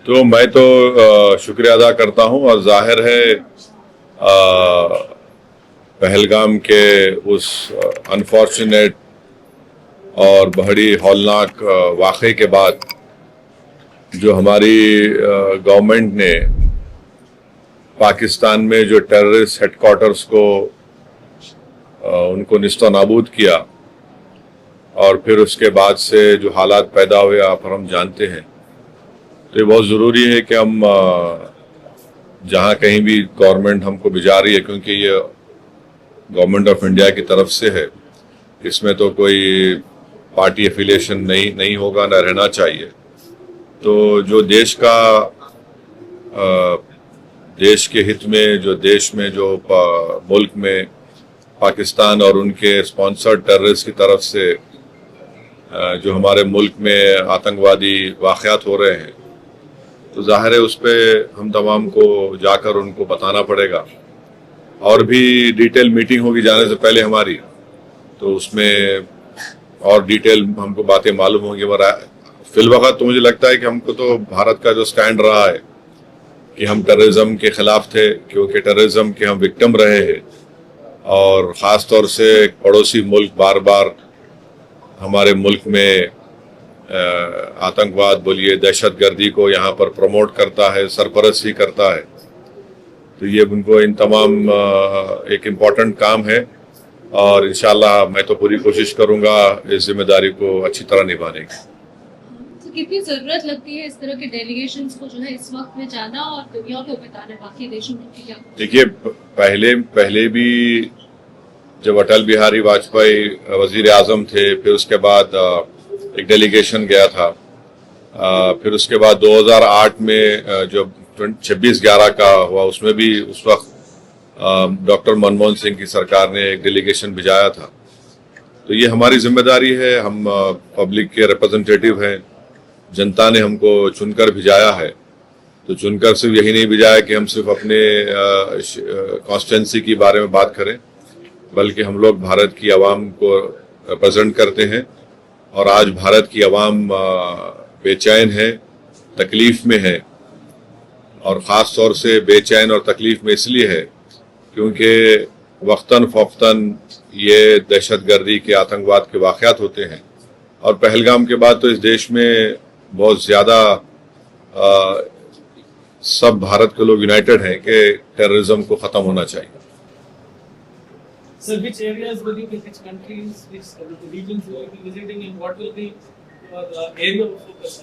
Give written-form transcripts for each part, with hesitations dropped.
तो मैं तो शुक्रिया अदा करता हूं और जाहिर है पहलगाम के उस अनफॉर्चुनेट और बड़ी हौलनाक वाक़े के बाद जो हमारी गवर्नमेंट ने पाकिस्तान में जो टेररिस्ट हेडक्वार्टर्स को उनको निस्तो नाबूद किया और फिर उसके बाद से जो हालात पैदा हुए आप और हम जानते हैं, तो ये बहुत ज़रूरी है कि हम जहाँ कहीं भी गवर्नमेंट हमको भिजा रही है, क्योंकि ये गवर्नमेंट ऑफ इंडिया की तरफ से है, इसमें तो कोई पार्टी एफिलिएशन नहीं होगा, ना रहना चाहिए। तो जो देश का देश के हित में जो मुल्क में पाकिस्तान और उनके स्पॉन्सर्ड टेररिस्ट की तरफ से जो हमारे मुल्क में आतंकवादी वाक़यात हो रहे हैं, तो जाहिर है उस पर हम तमाम को जाकर उनको बताना पड़ेगा। और भी डिटेल मीटिंग होगी जाने से पहले हमारी, तो उसमें और डिटेल हमको बातें मालूम होंगी। मगर फिलवक़्त तो मुझे लगता है कि हमको तो भारत का जो स्टैंड रहा है कि हम टेररिज्म के ख़िलाफ़ थे, क्योंकि टेररिज्म के हम विक्टिम रहे हैं और ख़ास तौर से एक पड़ोसी मुल्क बार बार हमारे मुल्क में आतंकवाद बोलिए, दहशतगर्दी को यहाँ पर प्रमोट करता है, सरपरस्ती करता है। तो ये उनको इन तमाम एक इम्पॉर्टेंट काम है और इंशाल्लाह मैं तो पूरी कोशिश करूँगा इस जिम्मेदारी को अच्छी तरह निभाने की। तो कितनी ज़रूरत लगती है इस तरह के डेलीगेशंस को जो है इस वक्त में जाना और दुनिया को बताना बाकी देशों को? क्या देखिए, पहले भी जब अटल बिहारी वाजपेयी वजीर आजम थे, फिर उसके बाद एक डेलीगेशन गया था, फिर उसके बाद 2008 में जब 26/11 का हुआ, उसमें भी उस वक्त डॉक्टर मनमोहन सिंह की सरकार ने एक डेलीगेशन भिजाया था। तो ये हमारी जिम्मेदारी है, हम पब्लिक के रिप्रेजेंटेटिव हैं, जनता ने हमको चुनकर भिजाया है। तो चुनकर सिर्फ यही नहीं भिजाया कि हम सिर्फ अपने कॉन्स्टिट्यूंसी के बारे में बात करें, बल्कि हम लोग भारत की आवाम को रिप्रेजेंट करते हैं और आज भारत की आवाम बेचैन है, तकलीफ में है। और ख़ास तौर से बेचैन और तकलीफ में इसलिए है क्योंकि वक्तन फ़ौक़तन ये दहशतगर्दी के आतंकवाद के वाक़यात होते हैं और पहलगाम के बाद तो इस देश में बहुत ज़्यादा सब भारत के लोग यूनाइटेड हैं कि टेररिज्म को ख़त्म होना चाहिए। So which areas will you be, which countries, which regions will you be visiting, and what will be your area of focus?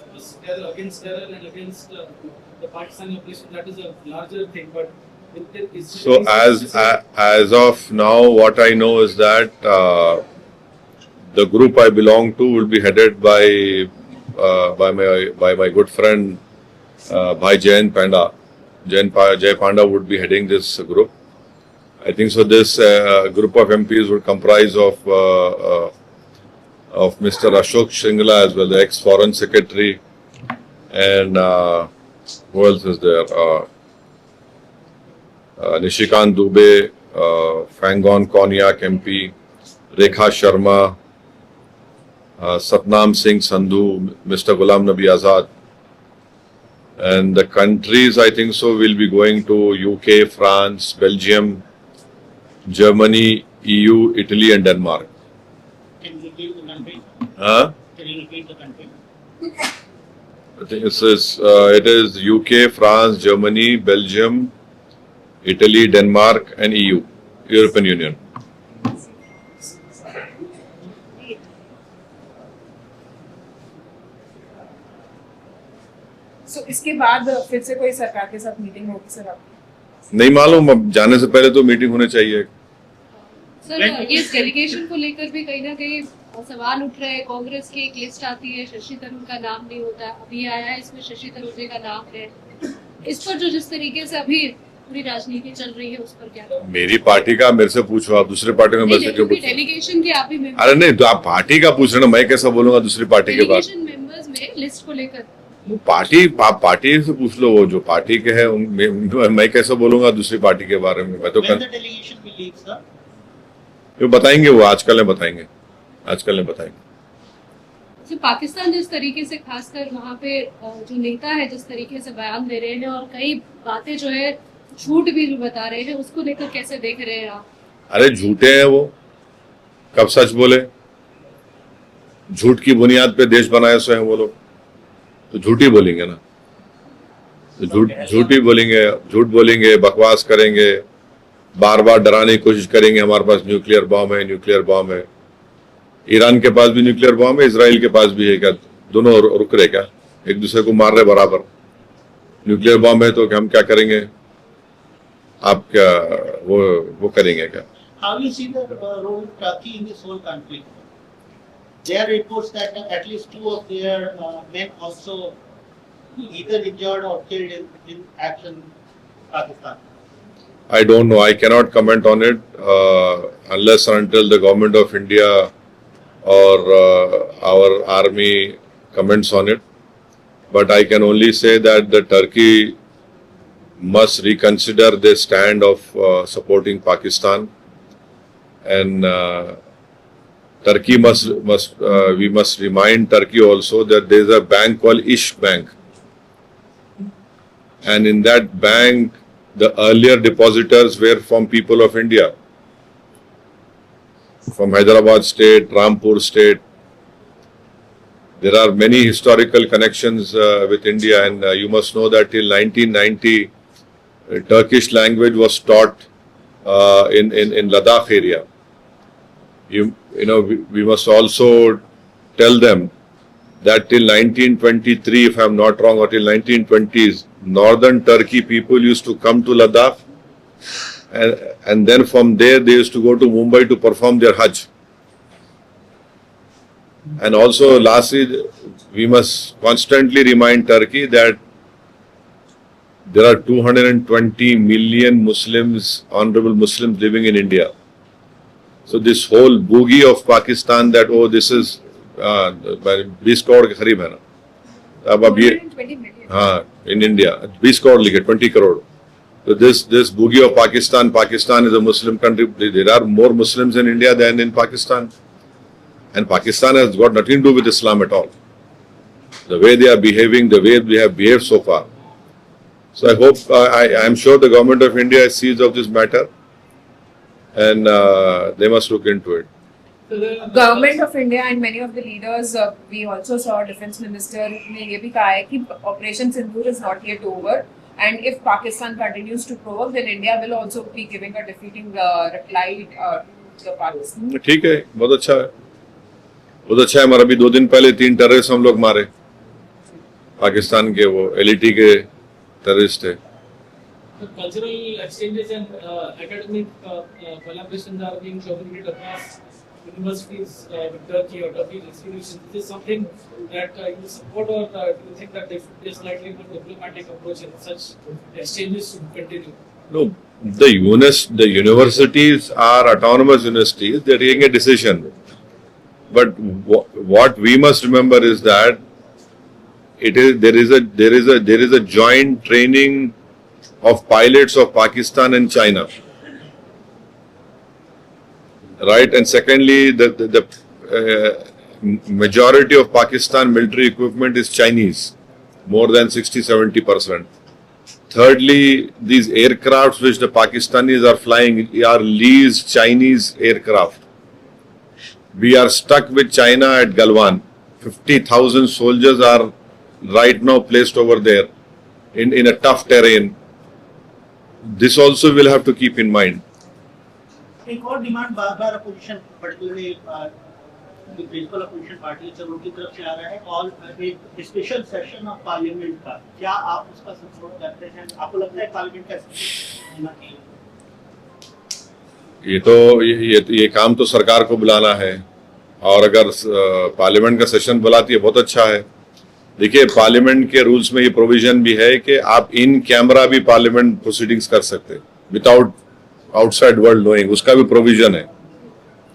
Terror, against terror and against the Pakistani opposition, that is a larger thing. But so as of now, what I know is that the group I belong to will be headed by my good friend Bhai Jay Panda. Jay Panda would be heading this group. I think so. This group of MPs would comprise of Mr. Ashok Shingla as well, the ex-Foreign Secretary, and who else is there? Nishikant Dubey, Fangon Konyak MP, Rekha Sharma, Satnam Singh Sandhu, Mr. Ghulam Nabi Azad. And the countries, I think so, will be going to UK, France, Belgium, Germany, EU, Italy and Denmark. Can you repeat the country? Can you repeat the country? I think it is UK, France, Germany, Belgium, Italy, Denmark and EU, European Union. So, इसके बाद फिर से कोई सरकार के साथ meeting होगी sir आपकी? नहीं मालूम, अब जाने से पहले तो मीटिंग होनी चाहिए। सर, ये डेलीगेशन को लेकर भी कहीं ना कहीं सवाल उठ रहे हैं। कांग्रेस की एक लिस्ट आती है, शशि थरूर का नाम नहीं होता, अभी आया है इसमें शशि थरूर जी का नाम है। इस पर जो जिस तरीके से अभी पूरी राजनीति चल रही है उस पर क्या? मेरी पार्टी का मेरे से पूछो, आप दूसरी पार्टी में मेरे से क्यों पूछो? डेलीगेशन की आप ही अरे नहीं, तो आप पार्टी का पूछ रहे ना, मैं कैसा बोलूंगा दूसरी पार्टी के बाद? मेंबर्स में लिस्ट को लेकर पार्टी से पूछ लो, वो जो पार्टी के है मैं कैसे बोलूंगा दूसरी पार्टी के बारे में? मैं तो बताएंगे, वो आजकल में बताएंगे। तो पाकिस्तान जिस तरीके से खासकर वहाँ पे जो नेता है जिस तरीके से बयान दे रहे हैं और कई बातें जो है झूठ भी जो बता रहे हैं, उसको लेकर कैसे देख रहे हैं आप? अरे झूठे हैं वो, कब सच बोले? झूठ की बुनियाद पे देश बनाए सो हैं वो लोग, तो झूठ ही बोलेंगे ना। तो झूठ ही बोलेंगे, झूठ बोलेंगे, बकवास करेंगे, बार बार डराने की कोशिश करेंगे हमारे पास न्यूक्लियर बॉम्ब है, न्यूक्लियर बॉम्ब है। ईरान के पास भी न्यूक्लियर बॉम्ब है, इजराइल के पास भी है। क्या दोनों रुक रहे? क्या एक दूसरे को मार रहे बराबर? न्यूक्लियर बॉम्ब है तो हम क्या करेंगे? आप क्या वो करेंगे क्या? How do you see the role of Turkey in this whole conflict? There are reports that at least 2 of their men also either injured or killed in action in Pakistan. I don't know. I cannot comment on it unless and until the government of India or our army comments on it. But I can only say that the Turkey must reconsider their stand of supporting Pakistan, and Turkey we must remind Turkey also that there is a bank called Ish Bank, and in that bank the earlier depositors were from people of India, from Hyderabad state, Rampur state. There are many historical connections with India, and you must know that till 1990 Turkish language was taught in Ladakh area. You know, we must also tell them that till 1923, if I am not wrong, or till 1920s, northern Turkey people used to come to Ladakh, and then from there they used to go to Mumbai to perform their Hajj. And also, lastly, we must constantly remind Turkey that there are 220 million Muslims, honorable Muslims living in India. So this whole boogie of Pakistan that this is 20 crore के करीब है ना, अब ये 120 million. हाँ in India 20 crore लिखे 20 crore. So this boogie of Pakistan is a Muslim country. There are more Muslims in India than in Pakistan, and Pakistan has got nothing to do with Islam at all. The way they are behaving, the way we have behaved so far. So I hope, I am sure the government of India sees of this matter, and they must look into it. Government of India and many of the leaders, we also saw Defence Minister ने ये भी कहा है कि Operation Sindoor is not yet over, and if Pakistan continues to provoke, then India will also be giving a defeating reply to the Pakistan. ठीक है, बहुत अच्छा है, बहुत अच्छा है। हमारा अभी 2 दिन पहले 3 टेररिस्ट हम लोग मारे, पाकिस्तान के, वो LET के टेररिस्ट थे। The cultural exchanges and academic collaborations are being coordinated across universities with Turkey or Turkish institutions. Is this something that you support, or do you think that there should be a slightly more diplomatic approach and such exchanges should continue? No, the universities are autonomous universities. They are taking a decision. But what we must remember is that there is a joint training of pilots of Pakistan and China, right? And secondly, the majority of Pakistan military equipment is Chinese, more than 60-70%. Thirdly, these aircrafts which the Pakistanis are flying are leased Chinese aircraft. We are stuck with China at Galwan. 50,000 soldiers are right now placed over there in a tough terrain. This also will have to keep in mind. एक और demand बार-बार opposition, particularly principal opposition party से उनकी तरफ से आ रहा है, और एक स्पेशल सेशन ऑफ पार्लियामेंट का, क्या आप उसका सपोर्ट करते हैं? आपको लगता है पार्लियामेंट का सेशन होना चाहिए? ये काम तो सरकार को बुलाना है, और अगर पार्लियामेंट का सेशन बुलाती है बहुत अच्छा है। देखिए, पार्लियामेंट के रूल्स में ये प्रोविजन भी है कि आप इन कैमरा भी पार्लियामेंट प्रोसीडिंग्स कर सकते, विदाउट आउटसाइड वर्ल्ड नोइंग, उसका भी प्रोविजन है।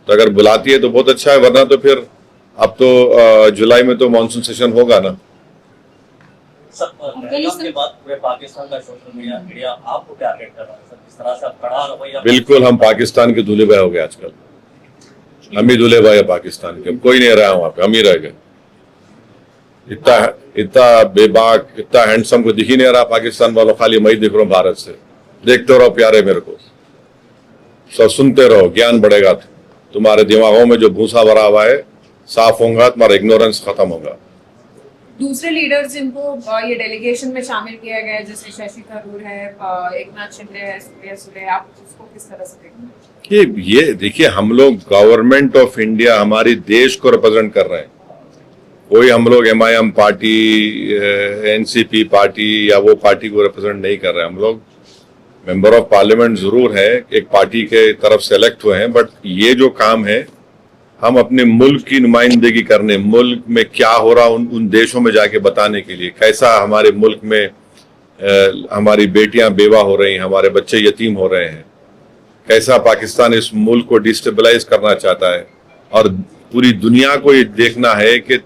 तो अगर बुलाती है तो बहुत अच्छा है, वरना तो फिर अब तो जुलाई में तो मानसून सेशन होगा ना। के बाद पूरे पाकिस्तान का सोशल मीडिया आपको क्या अफेक्ट कर रहा है सर? किस तरह से आप कड़ा रवैया? बिल्कुल, हम पाकिस्तान के दूल्हे भाई हो गए आजकल। हम ही दूल्हे भाई है पाकिस्तान के, कोई नहीं रहा वहाँ पे, हम ही रह गए। इतना इतना बेबाक, इतना हैंडसम को दिख ही नहीं रहा पाकिस्तान वालों, खाली मैं ही दिख रहा हूँ भारत से। देखते रहो प्यारे मेरे को, सब सुनते रहो, ज्ञान बढ़ेगा, तुम्हारे दिमागों में जो भूसा भरा हुआ है साफ होगा, तुम्हारा इग्नोरेंस खत्म होगा। दूसरे लीडर्स जिनको ये डेलीगेशन में शामिल किया गया है, जैसे शशि थरूर है, एकनाथ शिंदे है, सुप्रिया सुले, आप उसको किस तरह से देखेंगे? ये देखिए, हम लोग गवर्नमेंट ऑफ इंडिया, हमारी देश को रिप्रेजेंट कर रहे हैं। कोई हम लोग MIM पार्टी, NCP पार्टी या वो पार्टी को रिप्रेजेंट नहीं कर रहे हैं। हम लोग मेंबर ऑफ पार्लियामेंट जरूर है, एक पार्टी के तरफ से इलेक्ट हुए हैं, बट ये जो काम है हम अपने मुल्क की नुमाइंदगी करने, मुल्क में क्या हो रहा उन देशों में जाके बताने के लिए, कैसा हमारे मुल्क में हमारी बेटियां बेवा हो रही हैं, हमारे बच्चे यतीम हो रहे हैं, कैसा पाकिस्तान इस मुल्क को डिस्टेबलाइज करना चाहता है। और पूरी दुनिया को ये देखना है कि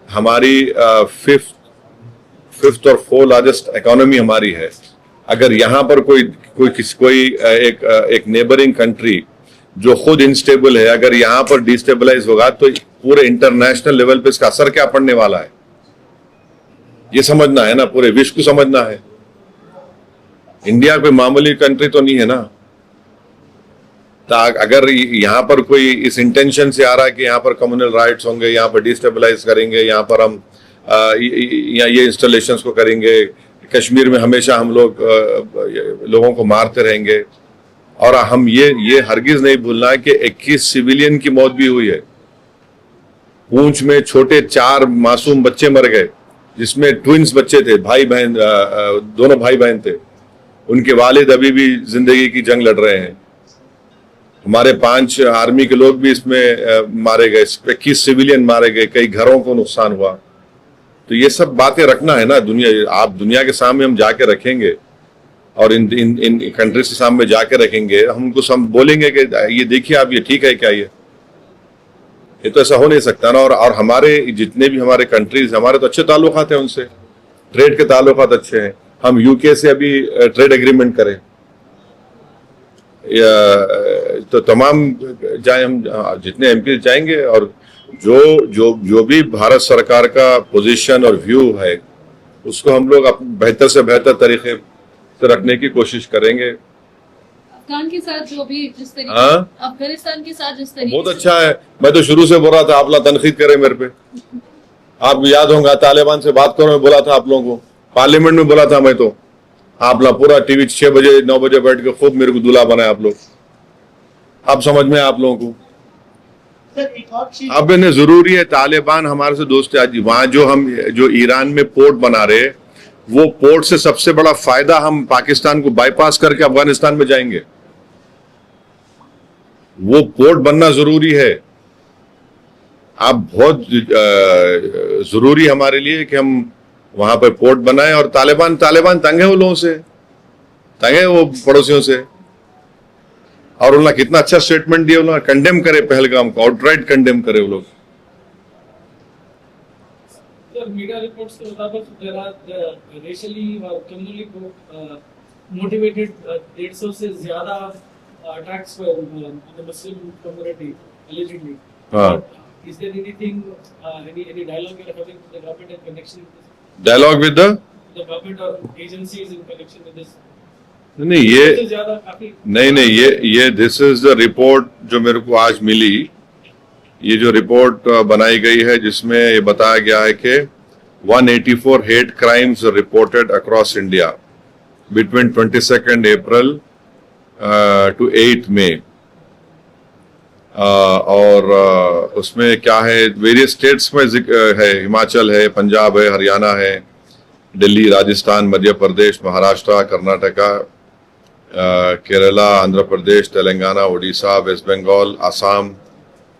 हमारी फिफ्थ और 4th लार्जेस्ट इकोनॉमी हमारी है। अगर यहाँ पर कोई एक नेबरिंग कंट्री जो खुद इनस्टेबल है, अगर यहाँ पर डिस्टेबलाइज होगा तो पूरे इंटरनेशनल लेवल पे इसका असर क्या पड़ने वाला है, ये समझना है ना, पूरे विश्व को समझना है। इंडिया कोई मामूली कंट्री तो नहीं है ना। तो अगर यहाँ पर कोई इस इंटेंशन से आ रहा है कि यहाँ पर कम्युनल राइट्स होंगे, यहाँ पर डिस्टेबलाइज करेंगे, यहाँ पर हम ये इंस्टॉलेशंस को करेंगे, कश्मीर में हमेशा हम लोगों को मारते रहेंगे, और हम ये हरगिज नहीं भूलना है कि 21 सिविलियन की मौत भी हुई है। पूंछ में छोटे 4 मासूम बच्चे मर गए, जिसमें ट्विंस बच्चे थे, भाई बहन, दोनों भाई बहन थे। उनके वालिद अभी भी जिंदगी की जंग लड़ रहे हैं। हमारे 5 आर्मी के लोग भी इसमें मारे गए, 21 सिविलियन मारे गए, कई घरों को नुकसान हुआ। तो ये सब बातें रखना है ना, आप दुनिया के सामने हम जाके रखेंगे, और इन कंट्रीज के सामने जाके रखेंगे, हम उनको बोलेंगे कि ये देखिए आप, ये ठीक है क्या, ये तो ऐसा हो नहीं सकता ना। और हमारे जितने भी हमारे कंट्रीज, हमारे तो अच्छे ताल्लुकात हैं उनसे, ट्रेड के ताल्लुकात अच्छे हैं। हम UK से अभी ट्रेड एग्रीमेंट करें, तो तमाम जाए, हम जितने MP जाएंगे, और जो भी भारत सरकार का पोजीशन और व्यू है उसको हम लोग बेहतर से बेहतर तरीके से रखने की कोशिश करेंगे। अफगान के साथ जो भी जिस तरीके, अफगानिस्तान के साथ जिस तरीके, बहुत अच्छा है। मैं तो शुरू से बोल रहा था आप लोग तनकीद करें मेरे पे। आपको याद होगा तालिबान से बात करो, मैं बोला था आप लोगों को, पार्लियामेंट में बोला था मैं, तो आप लोग पूरा टीवी 6 बजे 9 बजे बैठ के खूब मेरे को दूल्हा बनाए आप लोग। अब समझ में आप लोगों को अब इन्हें जरूरी है, तालिबान हमारे से दोस्त है। आज वहां जो ईरान में पोर्ट बना रहे, वो पोर्ट से सबसे बड़ा फायदा हम पाकिस्तान को बाईपास करके अफगानिस्तान में जाएंगे। वो पोर्ट बनना जरूरी है। अब बहुत जरूरी हमारे लिए कि हम वहां पर पोर्ट बनाएं। और तालिबान तंग है वो लोगों से, तंग है वो पड़ोसियों से। और उन्होंने कितना अच्छा स्टेटमेंट दिया, उन्होंने कंडेम करे पहलगाम को, आउटराइट कंडेम करे वो लोग। मीडिया रिपोर्ट्स के मुताबिक रेशियली और कम्युनली मोटिवेटेड 150 से ज्यादा अटैक्स हुए the Muslim community allegedly. Is there anything, any dialogue you are having with the government in connection with this? Dialogue with the government or agencies in connection with this? नहीं ये this is the report जो मेरे को आज मिली। ये जो report बनाई गई है जिसमें ये बताया गया है कि 184 hate crimes reported across India between 22 April to 8 May. और उसमें क्या है, वेरियस स्टेट्स में है, हिमाचल है, पंजाब है, हरियाणा है, दिल्ली, राजस्थान, मध्य प्रदेश, महाराष्ट्र, कर्नाटका, केरला, आंध्र प्रदेश, तेलंगाना, उड़ीसा, वेस्ट बंगाल, आसाम,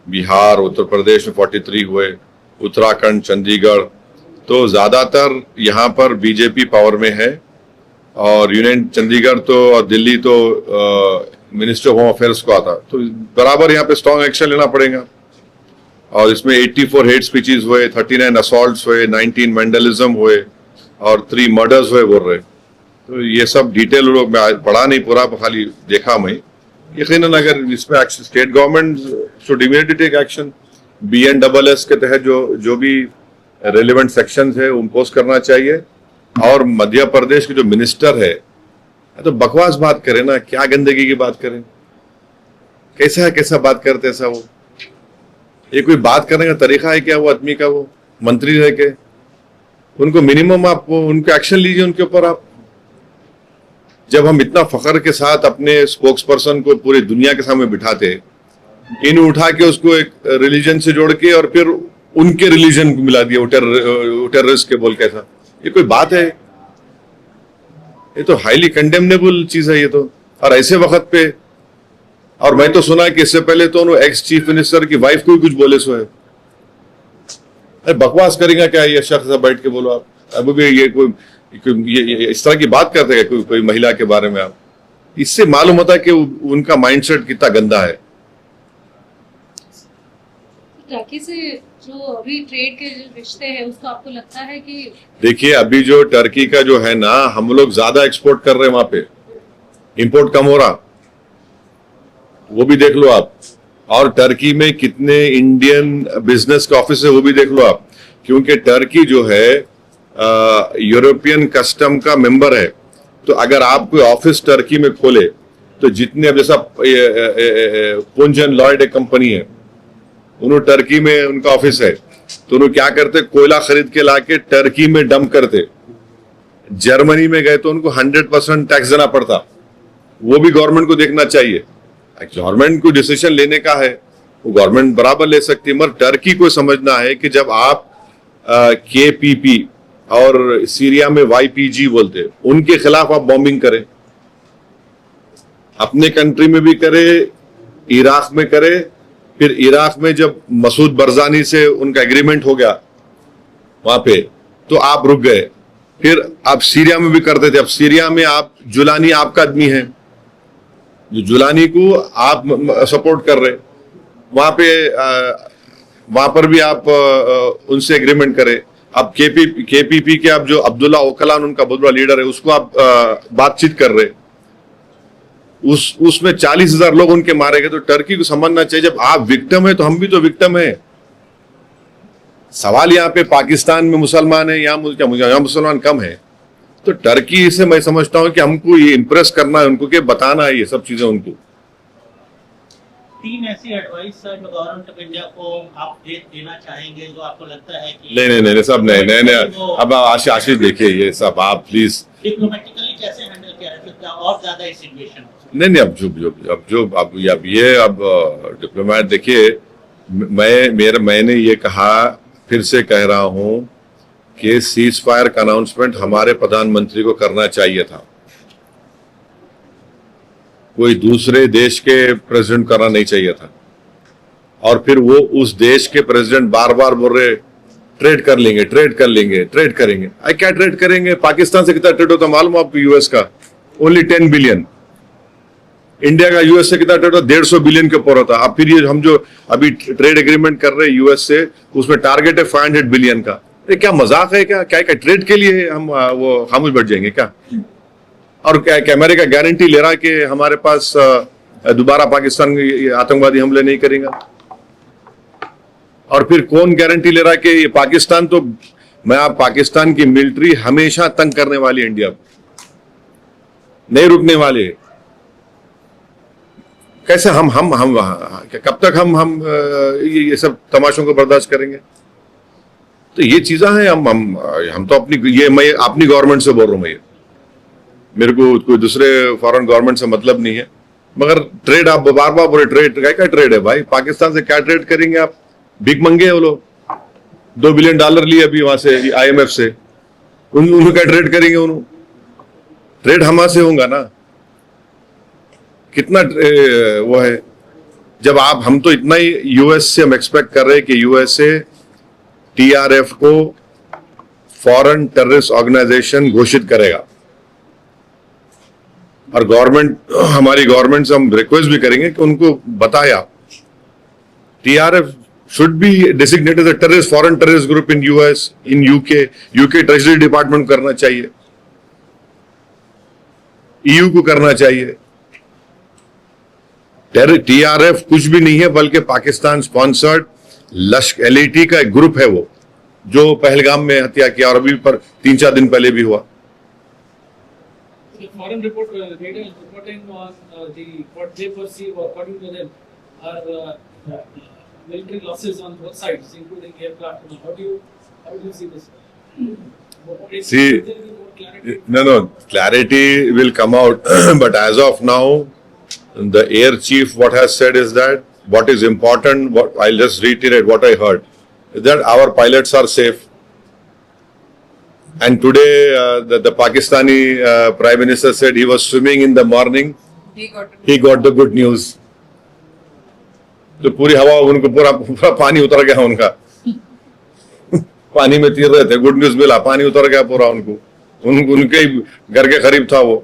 बिहार, उत्तर प्रदेश में 43 हुए, उत्तराखंड, चंडीगढ़। तो ज़्यादातर यहाँ पर बीजेपी पावर में है। और यूनियन चंडीगढ़ तो और दिल्ली तो मिनिस्टर ऑफ होम अफेयर्स को आता, तो बराबर यहाँ पे स्ट्रॉन्ग एक्शन लेना पड़ेगा। और इसमें 84 हेट स्पीचेस हुए, 39 असॉल्ट्स हुए, 19 वैंडलिज्म हुए और 3 मर्डर्स हुए बोल रहे। तो ये सब डिटेल लोग मैं पढ़ा नहीं पूरा, खाली देखा मैं। यकीनन अगर इसमें action, state government should immediately take action. BNSS के तहत जो भी रेलिवेंट सेक्शंस है इम्पोज करना चाहिए। और मध्य प्रदेश के जो मिनिस्टर है तो बकवास बात करे ना, क्या गंदगी की बात करें, कैसा बात करते ऐसा वो, ये कोई बात करने का तरीका है क्या वो आदमी का? वो मंत्री रह के उनको मिनिमम आप उनके एक्शन लीजिए उनके ऊपर आप। जब हम इतना फख्र के साथ अपने स्पोक्स पर्सन को पूरी दुनिया के सामने बिठाते, इन उठा के उसको एक रिलीजन से जोड़ के और फिर उनके रिलीजन को मिला दिया टेररिस्ट के बोल के, ऐसा ये कोई बात है? ये तो हाईली कंडेमनेबल चीज है ये तो। और ऐसे वक्त पे, और मैं तो सुना कि इससे पहले तो एक्स चीफ मिनिस्टर की वाइफ को भी कुछ बोले सो है। अरे बकवास करेगा क्या ये शख्स? बैठ के बोलो आप, अभी भी ये कोई ये इस तरह की बात करते हैं कोई महिला के बारे में आप? इससे मालूम होता है कि उनका माइंडसेट कितना गंदा है। टर्की से जो अभी ट्रेड के जो रिश्ते हैं उसको आपको लगता है कि? देखिए अभी जो टर्की का जो है ना, हम लोग ज्यादा एक्सपोर्ट कर रहे हैं वहां पे, इंपोर्ट कम हो रहा, वो भी देख लो आप। और टर्की में कितने इंडियन बिजनेस के ऑफिस है वो भी देख लो आप, क्योंकि टर्की जो है यूरोपियन कस्टम का मेंबर है। तो अगर आप कोई ऑफिस टर्की में खोले तो जितने, अब जैसा पुंज एंड लॉयड एक कंपनी है, उन्होंने टर्की में उनका ऑफिस है, तो उन्होंने क्या करते, कोयला खरीद के लाके टर्की में डंप करते। जर्मनी में गए तो उनको 100% टैक्स देना पड़ता। वो भी गवर्नमेंट को देखना चाहिए। गवर्नमेंट को डिसीजन लेने का है, वो गवर्नमेंट बराबर ले सकती है, मगर टर्की को समझना है कि जब आप KPP और सीरिया में YPG बोलते, उनके खिलाफ आप बॉम्बिंग करें, अपने कंट्री में भी करे, इराक में करे, फिर इराक में जब मसूद बरजानी से उनका एग्रीमेंट हो गया वहां पे, तो आप रुक गए। फिर आप सीरिया में भी करते थे। अब सीरिया में आप, जुलानी आपका आदमी है, जो जुलानी को आप सपोर्ट कर रहे, वहां पर भी आप उनसे एग्रीमेंट करें। अब KPP के आप जो अब्दुल्ला ओकलान उनका बहुत बड़ा लीडर है, उसको आप बातचीत कर रहे, उसमें 40,000 लोग उनके मारे गए। तो टर्की को समझना चाहिए, जब आप विक्टिम है तो हम भी तो विक्टिम है। सवाल यहाँ पे पाकिस्तान में मुसलमान है, यहाँ मुसलमान कम है, तो टर्की से मैं समझता हूं कि हमको ये इम्प्रेस करना है उनको, कि बताना है ये सब चीजें उनको। 3 ऐसी एडवाइस जो गवर्नमेंट ऑफ इंडिया को आप देना चाहेंगे जो आपको लगता है कि नहीं सब नहीं। अब आशीष देखिए, ये सब आप प्लीज डिप्लोमेटिकली कैसे हैंडल किया जा सकता है और ज्यादा इस सिचुएशन? नहीं अब ये डिप्लोमेट देखिए, मैंने ये कहा, फिर से कह रहा हूं कि सीज फायर का अनाउंसमेंट हमारे प्रधानमंत्री को करना चाहिए था, कोई दूसरे देश के प्रेसिडेंट करना नहीं चाहिए था। और फिर वो उस देश के प्रेसिडेंट बार बार बोल रहे ट्रेड करेंगे। क्या ट्रेड करेंगे? पाकिस्तान से कितना ट्रेड होता मालूम आपको? यूएस का ओनली 10 बिलियन। इंडिया का यूएस से कितना ट्रेड होता? 150 बिलियन के ऊपर होता। अब फिर ये हम जो अभी ट्रेड एग्रीमेंट कर रहे हैं यूएस से, उसमें टारगेट है 500 बिलियन का। क्या मजाक है क्या? क्या ट्रेड के लिए हम वो खामोश बैठ जाएंगे क्या? और क्या अमेरिका गारंटी ले रहा है कि हमारे पास दोबारा पाकिस्तान आतंकवादी हमले नहीं करेगा? और फिर कौन गारंटी ले रहा है कि ये पाकिस्तान, तो पाकिस्तान की मिलिट्री हमेशा तंग करने वाली, इंडिया नहीं रुकने वाले। कैसे हम कब तक हम ये सब तमाशों को बर्दाश्त करेंगे? तो ये चीजें हैं। हम तो मैं अपनी गवर्नमेंट से बोल रहा हूं, मैं मेरे को कोई दूसरे फॉरेन गवर्नमेंट से मतलब नहीं है। मगर ट्रेड आप बार बार बोले, क्या ट्रेड है भाई? पाकिस्तान से क्या ट्रेड करेंगे आप? भीख मंगे वो लोग, $2 बिलियन लिए अभी वहां से IMF से, उन्होंने क्या ट्रेड करेंगे? उन्होंने ट्रेड हमारे से होगा ना, कितना वो है। जब हम तो इतना ही यूएस से हम एक्सपेक्ट कर रहे हैं कि यूएसए TRF को फॉरेन टेररिस्ट ऑर्गेनाइजेशन घोषित करेगा, और हमारी गवर्नमेंट से हम रिक्वेस्ट भी करेंगे कि उनको बताया TRF should be designated as a terrorist, foreign terrorist group in US, in UK treasury department करना चाहिए, EU को करना चाहिए। TRF कुछ भी नहीं है, बल्कि पाकिस्तान स्पॉन्सर्ड LAT का एक ग्रुप है वो, जो पहलगाम में हत्या किया और अभी पर 3-4 दिन पहले भी हुआ। The foreign data is reporting on what they perceive, according to them, are military losses on both sides, including aircraft. How do you see this? See, no, clarity will come out, but as of now, the air chief what has said is that what is important, what I'll just reiterate what I heard, is that our pilots are safe. And today, the Pakistani Prime Minister said he was swimming in the morning. He got the good news. तो पूरी हवा उनको पूरा पानी उतर गया उनका पानी में तीर रहे थे, गुड न्यूज मिला, पानी उतर गया पूरा उनके घर के करीब था वो।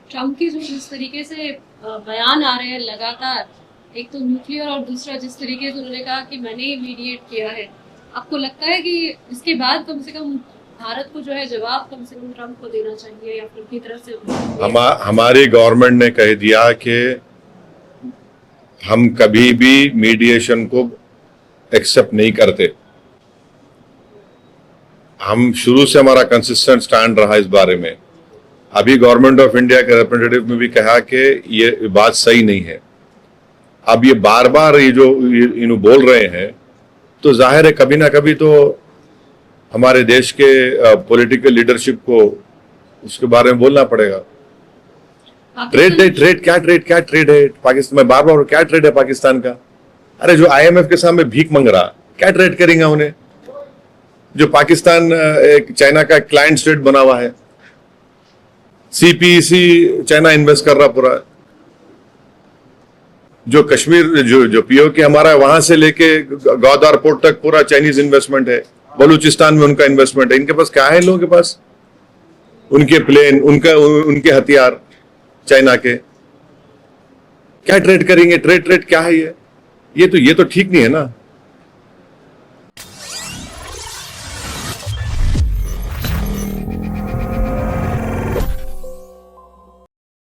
ट्रम्प की जो जिस तरीके से बयान आ रहे हैं लगातार, एक तो न्यूक्लियर और दूसरा जिस तरीके से उन्होंने कहा कि मैंने ही मीडिएट किया है, आपको लगता है कि इसके बाद कम से कम भारत को जो है जवाब कम से कम ट्रम्प को देना चाहिए या फिर उनकी तरफ से? हमारी गवर्नमेंट ने कह दिया कि हम कभी भी मीडिएशन को एक्सेप्ट नहीं करते। हम शुरू से हमारा कंसिस्टेंट स्टैंड रहा इस बारे में। अभी गवर्नमेंट ऑफ इंडिया के रिप्रेजेंटेटिव में भी कहा कि ये बात सही नहीं है। अब ये बार बार ये जो इन्हों बोल रहे हैं, तो जाहिर है कभी ना कभी तो हमारे देश के पॉलिटिकल लीडरशिप को उसके बारे में बोलना पड़ेगा। ट्रेड क्या ट्रेड है पाकिस्तान में? बार बार क्या ट्रेड है पाकिस्तान का? अरे जो IMF के सामने भीख मांग रहा, क्या ट्रेड करेंगे उन्हें? जो पाकिस्तान एक चाइना का क्लाइंट स्टेट बना हुआ है, CPEC चाइना इन्वेस्ट कर रहा पूरा। जो कश्मीर जो POK हमारा है, वहां से लेके गौदार पोर्ट तक पूरा चाइनीज इन्वेस्टमेंट है। बलूचिस्तान में उनका इन्वेस्टमेंट है। इनके पास क्या है? लोगों के पास उनके प्लेन, उनके हथियार चाइना के। क्या ट्रेड करेंगे? ट्रेड क्या है ये तो ठीक नहीं है ना।